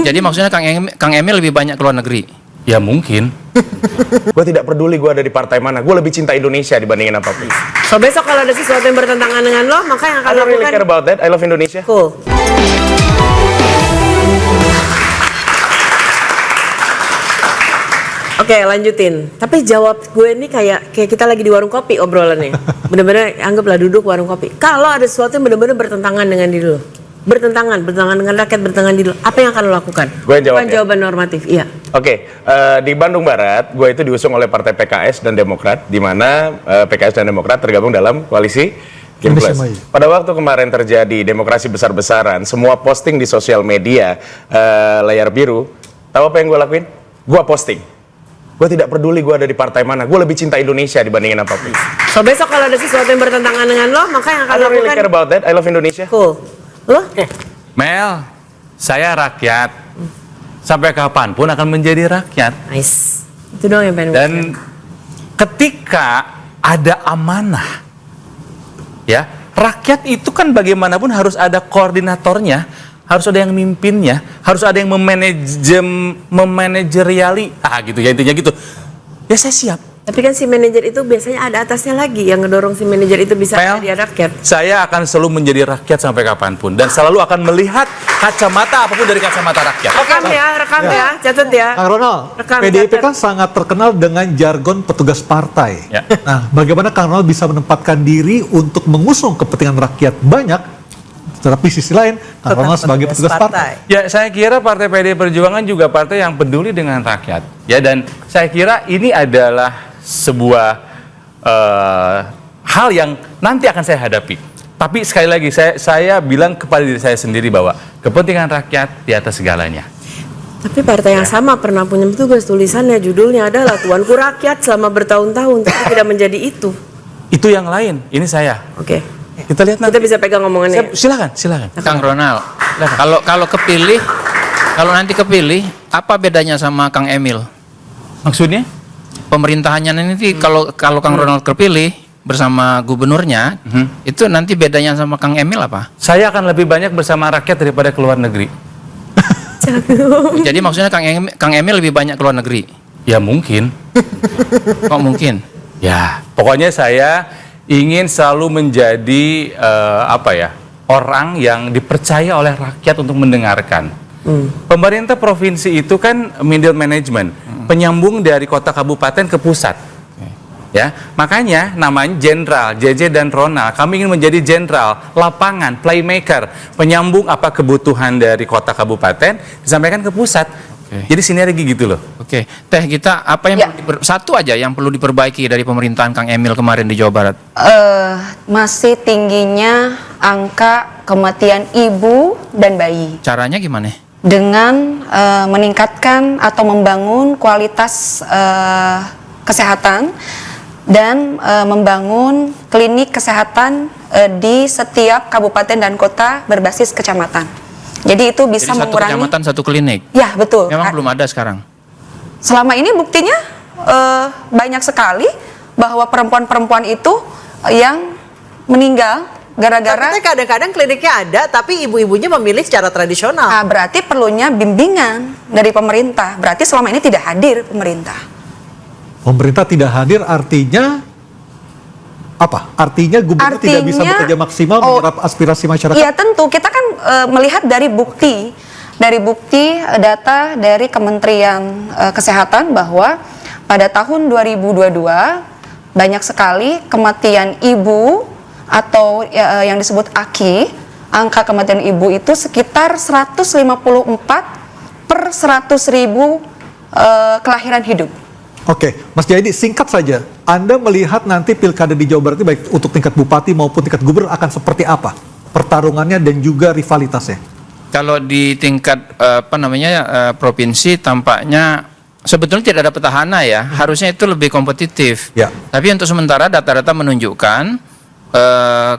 Jadi maksudnya Kang Emil lebih banyak ke luar negeri? Ya mungkin. Gue tidak peduli gue ada di partai mana, gue lebih cinta Indonesia dibandingin apapun. So besok kalau ada sesuatu yang bertentangan dengan lo, maka yang akan I don't really lakukan care about that, I love Indonesia. cool. Oke, lanjutin. Tapi jawab gue ini kayak kita lagi di warung kopi obrolannya. Bener-bener anggaplah duduk warung kopi. Kalau ada sesuatu yang bener-bener bertentangan dengan diri lo, bertentangan dengan rakyat, bertentangan diri lo, apa yang akan lo lakukan? Gue yang jawab Bukan ya? jawaban normatif, iya. Oke, di Bandung Barat, gue itu diusung oleh partai PKS dan Demokrat, di mana PKS dan Demokrat tergabung dalam koalisi Kim Indonesia Plus. Maju. Pada waktu kemarin terjadi demokrasi besar-besaran, semua posting di sosial media layar biru, tahu apa yang gue lakuin? Gue posting. Gue tidak peduli gue ada di partai mana, gue lebih cinta Indonesia dibandingin apapun. So besok kalau ada sesuatu yang bertentangan dengan lo, maka yang akan I don't really care lakukan about that, I love Indonesia. cool. Lo? Mel, saya rakyat. Sampai kapanpun akan menjadi rakyat. Nice. Itu doang yang pengen gue Dan ketika ada amanah, ya, rakyat itu kan bagaimanapun harus ada koordinatornya, harus ada yang mimpinnya, harus ada yang memanajeriali, gitu ya, intinya gitu. Ya saya siap. Tapi kan si manajer itu biasanya ada atasnya lagi yang ngedorong si manajer itu bisa Mel, jadi rakyat. saya akan selalu menjadi rakyat sampai kapanpun dan selalu akan melihat kacamata apapun dari kacamata rakyat. Rekam ya, catat ya. Kang Ronald, Rekam, PDIP catat. kan sangat terkenal dengan jargon petugas partai. Ya. Nah, bagaimana Kang Ronald bisa menempatkan diri untuk mengusung kepentingan rakyat banyak, tetapi sisi lain Kang Ronald sebagai petugas partai. Ya, saya kira Partai PDI Perjuangan juga partai yang peduli dengan rakyat. Ya, dan saya kira ini adalah sebuah hal yang nanti akan saya hadapi. Tapi sekali lagi saya bilang kepada diri saya sendiri bahwa kepentingan rakyat di atas segalanya. Tapi partai yang sama pernah punya petugas, tulisannya judulnya adalah Tuanku Rakyat selama bertahun-tahun, tapi tidak menjadi itu. Itu yang lain, ini saya. Oke. Kita lihat nanti. Kita bisa pegang omongannya. Silakan. Kang Ronald, kalau nanti kepilih, apa bedanya sama Kang Emil? Maksudnya? Pemerintahannya nanti kalau Kang Ronald terpilih bersama gubernurnya, itu nanti bedanya sama Kang Emil apa? Saya akan lebih banyak bersama rakyat daripada ke luar negeri. Jadi maksudnya Kang Emil lebih banyak ke luar negeri? Ya mungkin. Kok mungkin? Ya, pokoknya saya ingin selalu menjadi orang yang dipercaya oleh rakyat untuk mendengarkan. Pemerintah provinsi itu kan middle management, penyambung dari kota kabupaten ke pusat. Ya, makanya namanya jenderal JJ dan Ronald. Kami ingin menjadi jenderal lapangan, playmaker, penyambung apa kebutuhan dari kota kabupaten disampaikan ke pusat. Jadi sinergi gitu loh. Oke, Teh Gita, apa yang satu aja yang perlu diperbaiki dari pemerintahan Kang Emil kemarin di Jawa Barat? Masih tingginya angka kematian ibu dan bayi. Caranya gimana? Dengan meningkatkan atau membangun kualitas kesehatan dan membangun klinik kesehatan di setiap kabupaten dan kota berbasis kecamatan. Jadi itu bisa Jadi satu mengurangi. kecamatan satu klinik. Ya betul. Memang belum ada sekarang. Selama ini buktinya banyak sekali bahwa perempuan-perempuan itu yang meninggal gara-gara. Tapi kadang-kadang kliniknya ada, tapi ibu-ibunya memilih secara tradisional. Nah, berarti perlunya bimbingan dari pemerintah. Berarti selama ini tidak hadir pemerintah. Pemerintah tidak hadir artinya apa? Artinya gubernur tidak bisa bekerja maksimal menyerap aspirasi masyarakat? Iya tentu, kita kan melihat dari bukti data dari Kementerian Kesehatan bahwa pada tahun 2022 banyak sekali kematian ibu atau yang disebut AKI, angka kematian ibu itu sekitar 154 per 100.000 kelahiran hidup. Oke, Mas Jayadi, singkat saja. Anda melihat nanti pilkada di Jawa Barat ini baik untuk tingkat bupati maupun tingkat gubernur akan seperti apa? Pertarungannya dan juga rivalitasnya? Kalau di tingkat provinsi tampaknya sebetulnya tidak ada petahana ya. Harusnya itu lebih kompetitif. Ya. Tapi untuk sementara data-data menunjukkan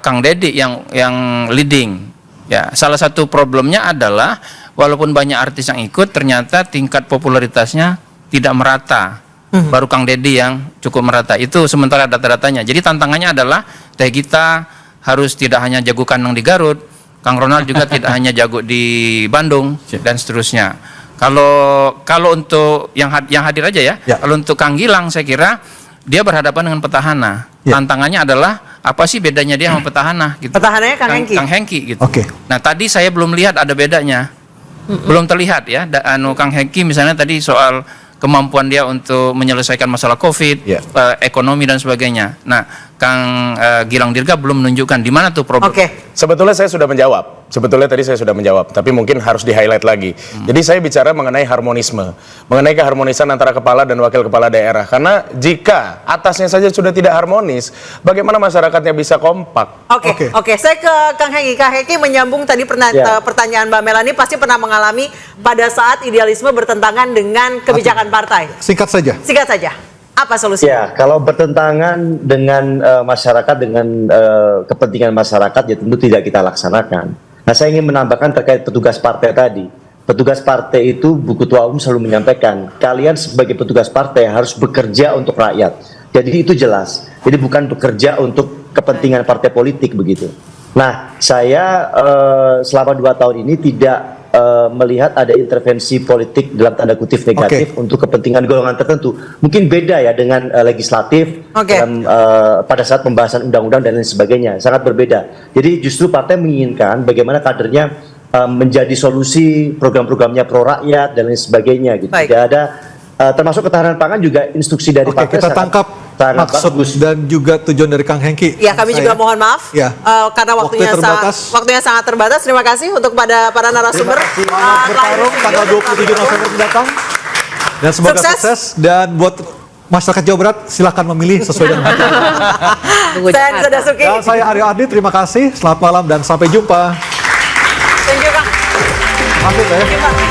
Kang Dedi yang leading. Ya, salah satu problemnya adalah walaupun banyak artis yang ikut, ternyata tingkat popularitasnya tidak merata. Baru Kang Dedi yang cukup merata. Itu sementara data-datanya. Jadi tantangannya adalah Teh Gita harus tidak hanya jago kandang di Garut, Kang Ronald juga tidak hanya jago di Bandung dan seterusnya. Kalau untuk yang hadir aja ya, Ya. kalau untuk Kang Gilang saya kira dia berhadapan dengan petahana. Ya. Tantangannya adalah apa sih bedanya dia sama petahana gitu. Petahananya Kang Hengki. Kang Hengki gitu. Oke. Nah, tadi saya belum lihat ada bedanya. Belum terlihat ya. Kang Hengki misalnya tadi soal kemampuan dia untuk menyelesaikan masalah Covid, Ya. ekonomi dan sebagainya. Nah, Kang Gilang Dirga belum menunjukkan di mana tuh problem. Oke. Sebetulnya saya sudah menjawab. Sebetulnya tadi saya sudah menjawab, tapi mungkin harus di-highlight lagi. Jadi saya bicara mengenai harmonisme, mengenai keharmonisan antara kepala dan wakil kepala daerah. Karena jika atasnya saja sudah tidak harmonis, bagaimana masyarakatnya bisa kompak? Oke, saya ke Kang Hengki. Kang Hengki menyambung tadi pertanyaan Mbak Melani, pasti pernah mengalami pada saat idealisme bertentangan dengan kebijakan partai. Singkat saja. Singkat saja, apa solusinya? Ya, kalau bertentangan dengan masyarakat, dengan kepentingan masyarakat, ya tentu tidak kita laksanakan. Nah, saya ingin menambahkan terkait petugas partai tadi. Petugas partai itu, Bu Ketua Umum selalu menyampaikan, kalian sebagai petugas partai harus bekerja untuk rakyat. Jadi itu jelas. Jadi bukan bekerja untuk kepentingan partai politik begitu. Nah, saya selama 2 tahun ini tidak melihat ada intervensi politik dalam tanda kutip negatif untuk kepentingan golongan tertentu. Mungkin beda ya dengan legislatif dalam, pada saat pembahasan undang-undang dan lain sebagainya, sangat berbeda. Jadi justru partai menginginkan bagaimana kadernya menjadi solusi program-programnya pro rakyat dan lain sebagainya gitu. Baik. Tidak ada termasuk ketahanan pangan juga instruksi dari Oke, partai kita sangat tangkap maksud bagus. dan juga tujuan dari Kang Hengki. Ya, kami juga mohon maaf Ya. karena waktunya sangat terbatas. Terima kasih untuk para narasumber. Bertarung tanggal 27 November mendatang. Dan semoga Sukses. sukses. Dan buat masyarakat Jawa Barat silahkan memilih sesuai dengan hati. Saya Anissa Dasuki. Dan saya Aryo Ardi, terima kasih. Selamat malam dan sampai jumpa. Thank you, Kang. Maaf ya. Thank you, Pak.